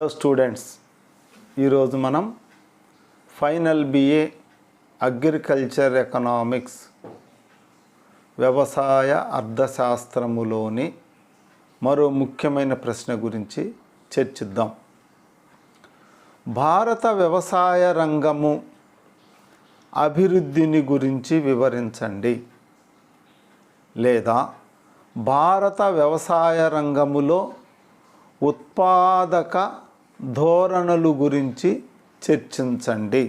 Hello students, ఈరోజు మనం final BA agriculture economics వ్యవసాయ అర్థశాస్త్రములోని మరో ముఖ్యమైన ప్రశ్న గురించి చర్చిద్దాం. భారత వ్యవసాయ రంగము అభివృద్ధిని గురించి వివరించండి, లేదా భారత వ్యవసాయ రంగములో ఉత్పాదక ధోరణుల గురించి చర్చించండి,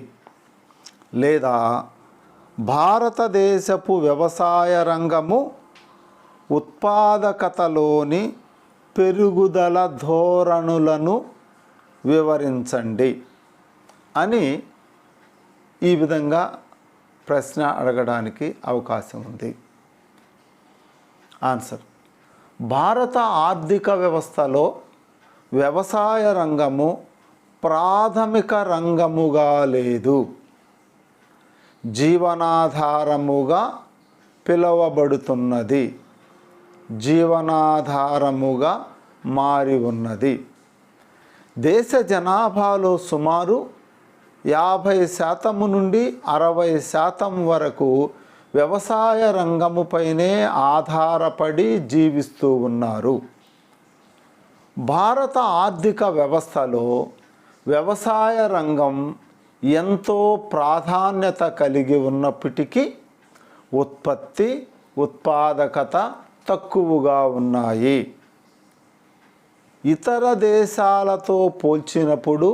లేదా భారతదేశపు వ్యవసాయ రంగము ఉత్పాదకతలోని పెరుగుదల ధోరణులను వివరించండి అని ఈ విధంగా ప్రశ్న అడగడానికి అవకాశం ఉంది. ఆన్సర్: భారత ఆర్థిక వ్యవస్థలో వ్యవసాయ రంగము ప్రాథమిక రంగముగా లేదు, జీవనాధారముగా పిలువబడుతున్నది, జీవనాధారముగా మారి ఉన్నది. దేశ జనాభాలో సుమారు 50% నుండి 60% వరకు వ్యవసాయ రంగముపైనే ఆధారపడి జీవిస్తూ ఉన్నారు. భారత ఆర్థిక వ్యవస్థలో వ్యవసాయ రంగం ఎంతో ప్రాధాన్యత కలిగి ఉన్నప్పటికీ ఉత్పత్తి, ఉత్పాదకత తక్కువగా ఉన్నాయి. ఇతర దేశాలతో పోల్చినప్పుడు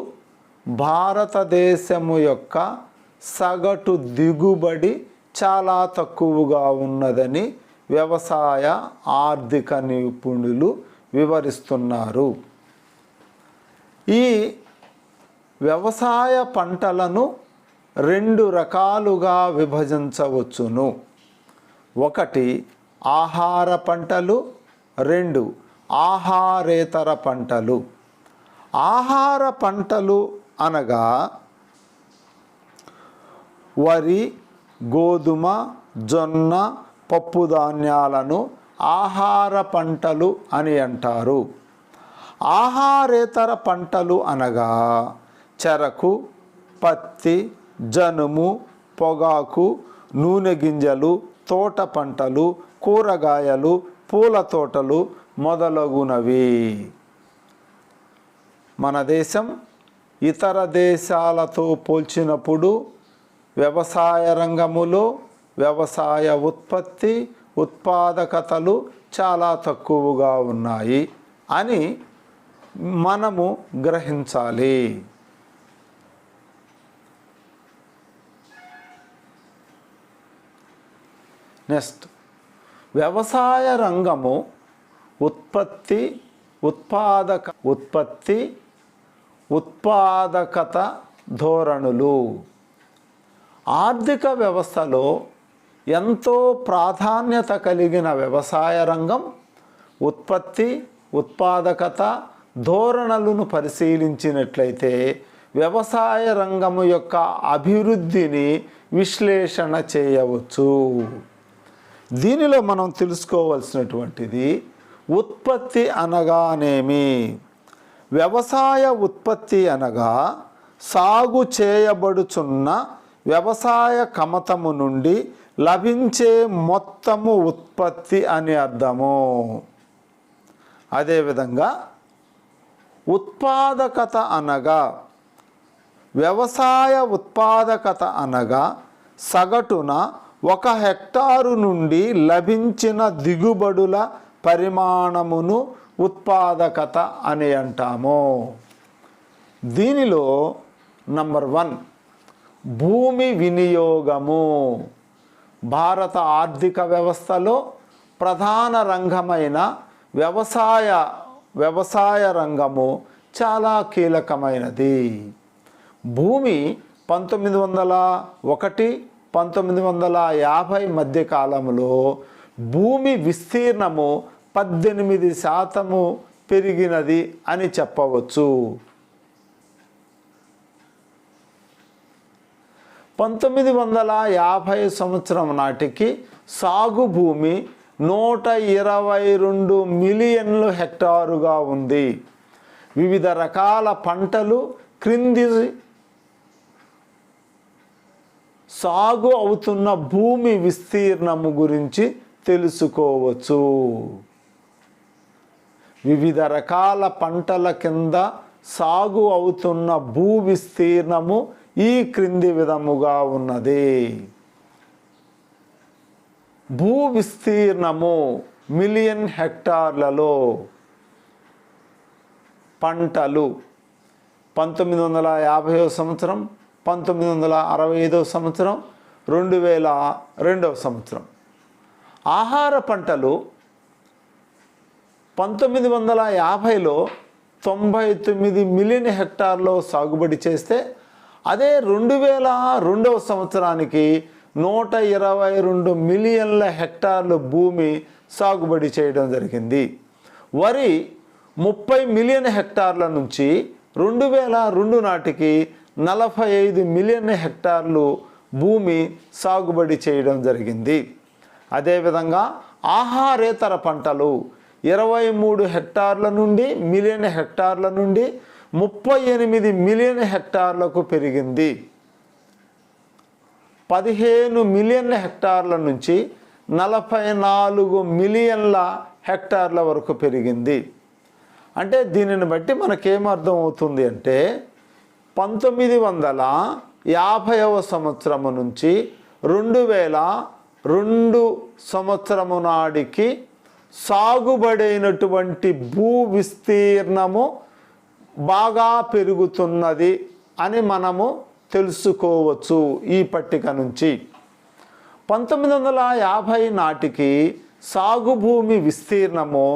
భారతదేశము యొక్క సగటు దిగుబడి చాలా తక్కువగా ఉన్నదని వ్యవసాయ ఆర్థిక నిపుణులు వివరిస్తున్నారు. ఈ వ్యవసాయ పంటలను 2 రకాలుగా విభజించవచ్చును. 1 ఆహార పంటలు, 2 ఆహారేతర పంటలు. ఆహార పంటలు అనగా వరి, గోధుమ, జొన్న, పప్పు ధాన్యాలను ఆహార పంటలు అని అంటారు. ఆహారేతర పంటలు అనగా చెరకు, పత్తి, జనుము, పొగాకు, నూనె గింజలు, తోట పంటలు, కూరగాయలు, పూల తోటలు మొదలగునవి. మన దేశం ఇతర దేశాలతో పోల్చినప్పుడు వ్యవసాయ రంగములో వ్యవసాయ ఉత్పత్తి, ఉత్పాదకతలు చాలా తక్కువగా ఉన్నాయి అని మనము గ్రహించాలి. నెక్స్ట్, వ్యవసాయ రంగము ఉత్పత్తి, ఉత్పాదకత ధోరణులు. ఆర్థిక వ్యవస్థలో ఎంతో ప్రాధాన్యత కలిగిన వ్యవసాయ రంగం ఉత్పత్తి, ఉత్పాదకత ధోరణులను పరిశీలించినట్లయితే వ్యవసాయ రంగము యొక్క అభివృద్ధిని విశ్లేషణ చేయవచ్చు. దీనిలో మనం తెలుసుకోవాల్సినటువంటిది ఉత్పత్తి అనగానేమి. వ్యవసాయ ఉత్పత్తి అనగా సాగు చేయబడుచున్న వ్యవసాయ కమతము నుండి లభించే మొత్తము ఉత్పత్తి అని అర్థము. అదేవిధంగా ఉత్పాదకత అనగా వ్యవసాయ ఉత్పాదకత అనగా సగటున 1 హెక్టారు నుండి లభించిన దిగుబడుల పరిమాణమును ఉత్పాదకత అని అంటాము. దీనిలో నంబర్ 1 భూమి వినియోగము. భారత ఆర్థిక వ్యవస్థలో ప్రధాన రంగమైన వ్యవసాయ రంగము చాలా కీలకమైనది. భూమి 1901-1950 మధ్య కాలంలో భూమి విస్తీర్ణము 18% పెరిగినది అని చెప్పవచ్చు. 1950 సంవత్సరం నాటికి సాగు భూమి 122 మిలియన్లు హెక్టారుగా ఉంది. వివిధ రకాల పంటలు క్రింది సాగు అవుతున్న భూమి విస్తీర్ణము గురించి తెలుసుకోవచ్చు. వివిధ రకాల పంటల కింద సాగు అవుతున్న భూ విస్తీర్ణము ఈ క్రింది విధముగా ఉన్నది. భూ విస్తీర్ణము మిలియన్ హెక్టార్లలో. పంటలు 1950 సంవత్సరం, 1965 సంవత్సరం, 2002 సంవత్సరం. ఆహార పంటలు 1950లో 99 మిలియన్ హెక్టార్లో సాగుబడి చేస్తే, అదే 2002 సంవత్సరానికి 122 మిలియన్ల హెక్టార్ల భూమి సాగుబడి చేయడం జరిగింది. వరి 30 మిలియన్ హెక్టార్ల నుంచి 2002 నాటికి 45 మిలియన్ హెక్టార్లు భూమి సాగుబడి చేయడం జరిగింది. అదేవిధంగా ఆహారేతర పంటలు 23 హెక్టార్ల నుండి మిలియన్ హెక్టార్ల నుండి 38 మిలియన్ హెక్టార్లకు పెరిగింది. 15 మిలియన్ల హెక్టార్ల నుంచి 44 మిలియన్ల హెక్టార్ల వరకు పెరిగింది. అంటే దీనిని బట్టి మనకేమర్థం అవుతుంది అంటే 1950వ సంవత్సరము నుంచి 2002 సంవత్సరము నాటికి సాగుబడైనటువంటి భూ విస్తీర్ణము బాగా పెరుగుతున్నది అని మనము తెలుసుకోవచ్చు ఈ పట్టిక నుంచి. 1950 నాటికి సాగు భూమి విస్తీర్ణము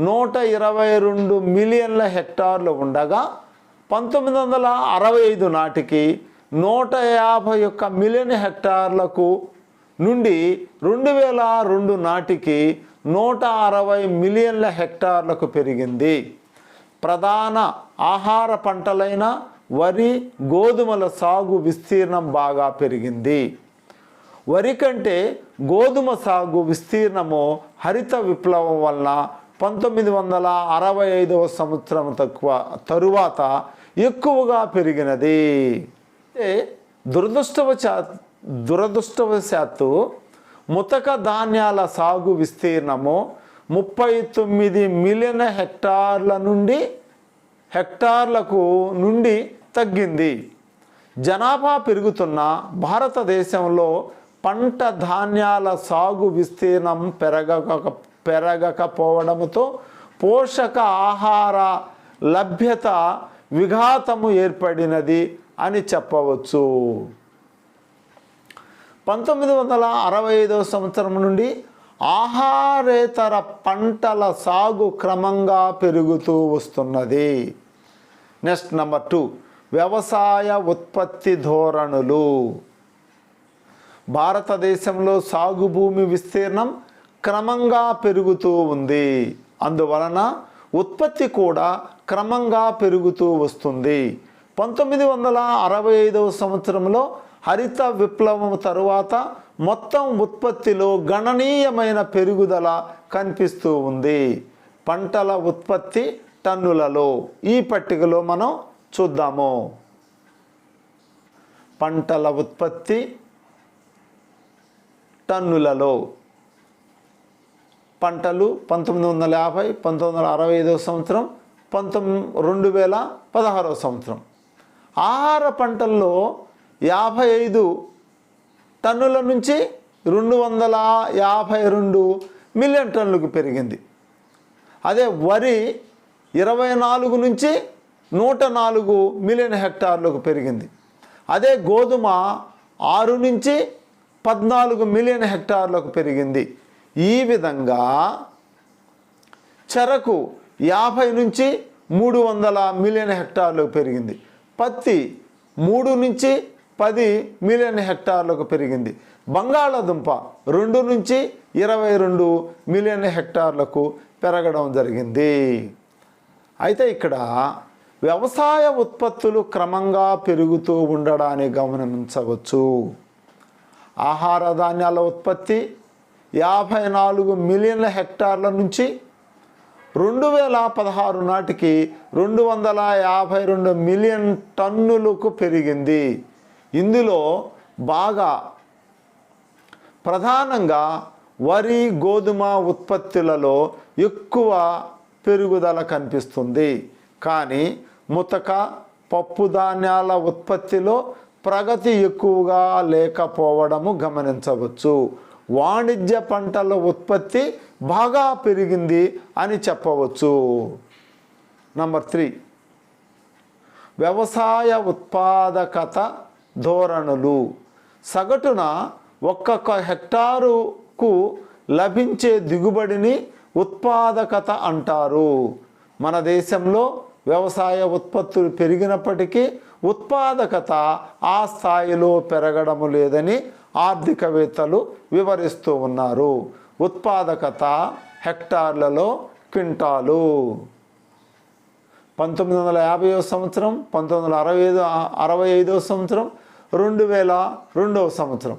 122 మిలియన్ల హెక్టార్లు ఉండగా 1965 నాటికి 151 మిలియన్ హెక్టార్లకు నుండి 2002 నాటికి 160 మిలియన్ల హెక్టార్లకు పెరిగింది. ప్రధాన ఆహార పంటలైన వరి, గోధుమల సాగు విస్తీర్ణం బాగా పెరిగింది. వరి కంటే గోధుమ సాగు విస్తీర్ణము హరిత విప్లవం వలన 1965 సంవత్సరం తరువాత ఎక్కువగా పెరిగినది. దురదృష్టవశాత్తు ముతక ధాన్యాల సాగు విస్తీర్ణము 39 మిలియన్ హెక్టార్లకు నుండి తగ్గింది. జనాభా పెరుగుతున్న భారతదేశంలో పంట ధాన్యాల సాగు విస్తీర్ణం పెరగకపోవడంతో పోషక ఆహార లభ్యత విఘాతము ఏర్పడినది అని చెప్పవచ్చు. 1965 సంవత్సరం నుండి ఆహారేతర పంటల సాగు క్రమంగా పెరుగుతూ వస్తున్నది. నెక్స్ట్ నెంబర్ 2, వ్యవసాయ ఉత్పత్తి ధోరణులు. భారతదేశంలో సాగు భూమి విస్తీర్ణం క్రమంగా పెరుగుతూ ఉంది. అందువలన ఉత్పత్తి కూడా క్రమంగా పెరుగుతూ వస్తుంది. 1965 సంవత్సరంలో హరిత విప్లవం తరువాత మొత్తం ఉత్పత్తిలో గణనీయమైన పెరుగుదల కనిపిస్తూ ఉంది. పంటల ఉత్పత్తి టన్నులలో ఈ పట్టికలో మనం చూద్దాము. పంటల ఉత్పత్తి టన్నులలో. పంటలు 1950, 1965 సంవత్సరం, 2016 సంవత్సరం. ఆహార పంటల్లో 55 టన్నుల నుంచి 252 మిలియన్ టన్నులకు పెరిగింది. అదే వరి 24 నుంచి 104 మిలియన్ హెక్టార్లకు పెరిగింది. అదే గోధుమ 6 నుంచి 14 మిలియన్ హెక్టార్లకు పెరిగింది. ఈ విధంగా చెరకు 50 నుంచి 300 మిలియన్ హెక్టార్లకు పెరిగింది. పత్తి 3 నుంచి 10 మిలియన్ హెక్టార్లకు పెరిగింది. బంగాళాదుంప 2 నుంచి 22 మిలియన్ హెక్టార్లకు పెరగడం జరిగింది. అయితే ఇక్కడ వ్యవసాయ ఉత్పత్తులు క్రమంగా పెరుగుతూ ఉండడాన్ని గమనించవచ్చు. ఆహార ధాన్యాల ఉత్పత్తి 54 మిలియన్ల హెక్టార్ల నుంచి 2016 నాటికి 252 మిలియన్ టన్నులకు పెరిగింది. ఇందులో బాగా ప్రధానంగా వరి, గోధుమ ఉత్పత్తులలో ఎక్కువ పెరుగుదల కనిపిస్తుంది. కానీ ముతక, పప్పు ధాన్యాల ఉత్పత్తిలో ప్రగతి ఎక్కువగా లేకపోవడము గమనించవచ్చు. వాణిజ్య పంటల ఉత్పత్తి బాగా పెరిగింది అని చెప్పవచ్చు. నంబర్ 3, వ్యవసాయ ఉత్పాదకత ధోరణులు. సగటున ఒక్కొక్క హెక్టారుకు లభించే దిగుబడిని ఉత్పాదకత అంటారు. మన దేశంలో వ్యవసాయ ఉత్పత్తులు పెరిగినప్పటికీ ఉత్పాదకత ఆ స్థాయిలో పెరగడం లేదని ఆర్థికవేత్తలు వివరిస్తూ ఉన్నారు. ఉత్పాదకత హెక్టార్లలో క్వింటాలు. 1950 సంవత్సరం, 1965 సంవత్సరం, 2002 సంవత్సరం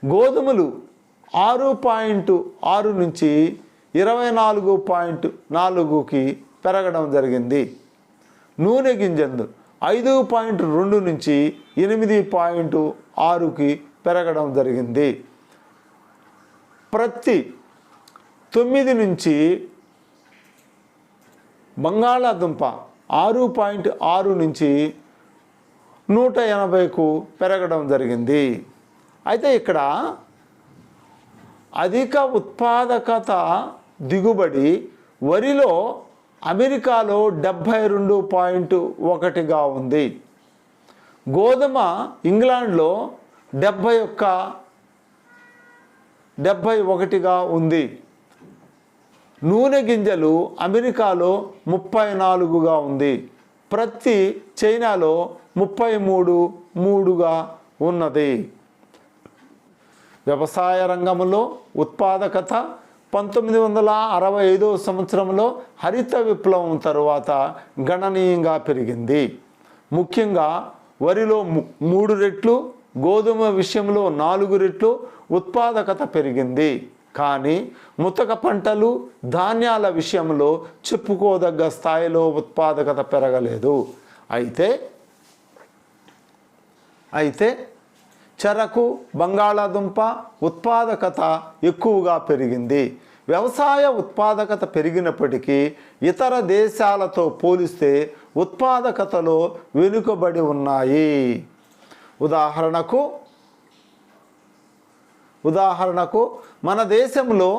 గోధుమలు 6.6 నుంచి 24.4కి పెరగడం జరిగింది. నూనె గింజలు 5.2 నుంచి 8.6కి పెరగడం జరిగింది. ప్రతి 9 నుంచి బంగాళాదుంప 6.6 నుంచి 180కు పెరగడం జరిగింది. అయితే ఇక్కడ అధిక ఉత్పాదకత దిగుబడి వరిలో అమెరికాలో 72.1గా ఉంది. గోధుమ ఇంగ్లాండ్లో 71గా ఉంది. నూనె గింజలు అమెరికాలో 34గా ఉంది. ప్రతి చైనాలో 33గా ఉన్నది. వ్యవసాయ రంగంలో ఉత్పాదకత 1965 సంవత్సరంలో హరిత విప్లవం తరువాత గణనీయంగా పెరిగింది. ముఖ్యంగా వరిలో 3 రెట్లు, గోధుమ విషయంలో 4 రెట్లు ఉత్పాదకత పెరిగింది. కానీ ముతక పంటలు, ధాన్యాల విషయంలో చెప్పుకోదగ్గ స్థాయిలో ఉత్పాదకత పెరగలేదు. అయితే చెరకు, బంగాళాదుంప ఉత్పాదకత ఎక్కువగా పెరిగింది. వ్యవసాయ ఉత్పాదకత పెరిగినప్పటికీ ఇతర దేశాలతో పోలిస్తే ఉత్పాదకతలో వెనుకబడి ఉన్నాయి. ఉదాహరణకు మన దేశంలో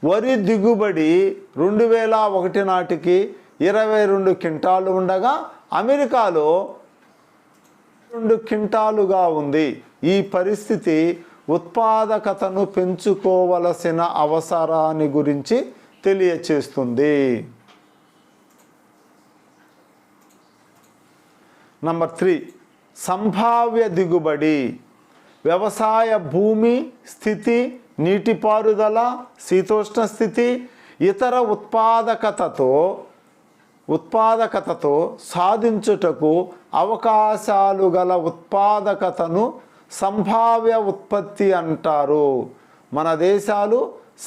వరి దిగుబడి 2001 నాటికి 22 క్వింటాలు ఉండగా అమెరికాలో 2 క్వింటాలుగా ఉంది. ఈ పరిస్థితి ఉత్పాదకతను పెంచుకోవలసిన అవసరాన్ని గురించి తెలియచేస్తుంది. నంబర్ 3, సంభావ్య దిగుబడి. వ్యవసాయ భూమి స్థితి, నీటిపారుదల, శీతోష్ణ స్థితి, ఇతర ఉత్పాదకతతో సాధించుటకు అవకాశాలు గల ఉత్పాదకతను సంభావ్య ఉత్పత్తి అంటారు. మన దేశాలు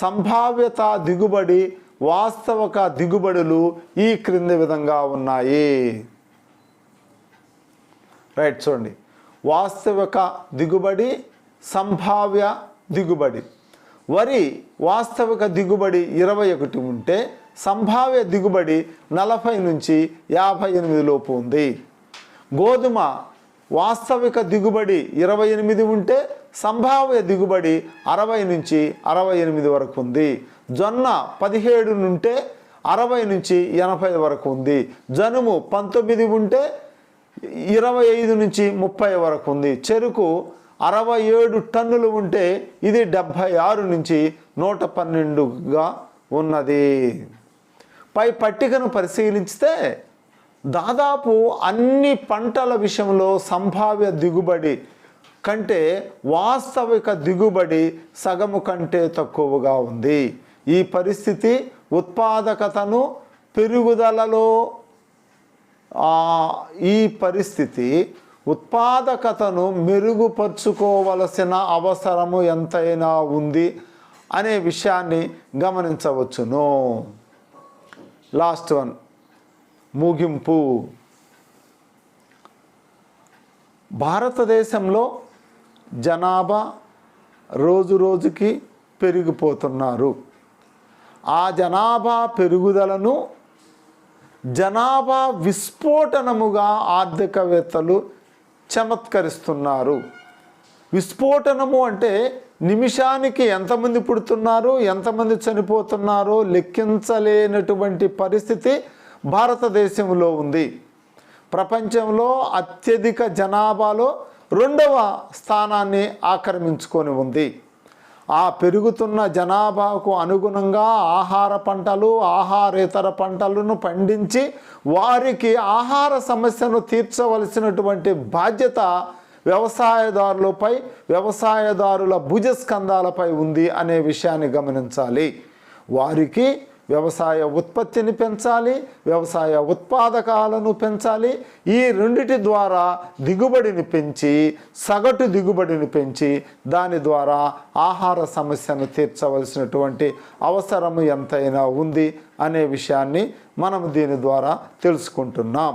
సంభావ్యత దిగుబడి, వాస్తవిక దిగుబడులు ఈ క్రింది విధంగా ఉన్నాయి. రైట్, చూడండి. వాస్తవిక దిగుబడి, సంభావ్య దిగుబడి. వరి వాస్తవిక దిగుబడి 21 ఉంటే సంభావ్య దిగుబడి 40 నుంచి 58 లోపు ఉంది. గోధుమ వాస్తవిక దిగుబడి 28 ఉంటే సంభావ్య దిగుబడి 60 నుంచి 68 వరకు ఉంది. జొన్న 17 ఉంటే 60 నుంచి 80 వరకు ఉంది. జనుము 19 ఉంటే 25 నుంచి 30 వరకు ఉంది. చెరుకు 67 టన్నులు ఉంటే ఇది 76 నుంచి 112గా ఉన్నది. పై పట్టికను పరిశీలిస్తే దాదాపు అన్ని పంటల విషయంలో సంభావ్య దిగుబడి కంటే వాస్తవిక దిగుబడి సగము కంటే తక్కువగా ఉంది. ఈ పరిస్థితి ఉత్పాదకతను మెరుగుపరుచుకోవలసిన అవసరము ఎంతైనా ఉంది అనే విషయాన్ని గమనించవచ్చును. లాస్ట్ వన్ ముగింపు. భారతదేశంలో జనాభా రోజు రోజుకి పెరిగిపోతున్నారు. ఆ జనాభా పెరుగుదలను జనాభా విస్ఫోటనముగా ఆర్థికవేత్తలు చమత్కరిస్తున్నారు. విస్ఫోటనము అంటే నిమిషానికి ఎంతమంది పుడుతున్నారు, ఎంతమంది చనిపోతున్నారో లెక్కించలేనటువంటి పరిస్థితి భారతదేశంలో ఉంది. ప్రపంచంలో అత్యధిక జనాభాలో 2వ స్థానాన్ని ఆక్రమించుకొని ఉంది. ఆ పెరుగుతున్న జనాభాకు అనుగుణంగా ఆహార పంటలు, ఆహారేతర పంటలను పండించి వారికి ఆహార సమస్యను తీర్చవలసినటువంటి బాధ్యత వ్యవసాయదారులపై, వ్యవసాయదారుల భుజస్కంధాలపై ఉంది అనే విషయాన్ని గమనించాలి. వారికి వ్యవసాయ ఉత్పత్తిని పెంచాలి, వ్యవసాయ ఉత్పాదకాలను పెంచాలి. ఈ రెండిటి ద్వారా దిగుబడిని పెంచి, సగటు దిగుబడిని పెంచి దాని ద్వారా ఆహార సమస్యను తీర్చవలసినటువంటి అవసరం ఎంతైనా ఉంది అనే విషయాన్ని మనం దీని ద్వారా తెలుసుకుంటున్నాం.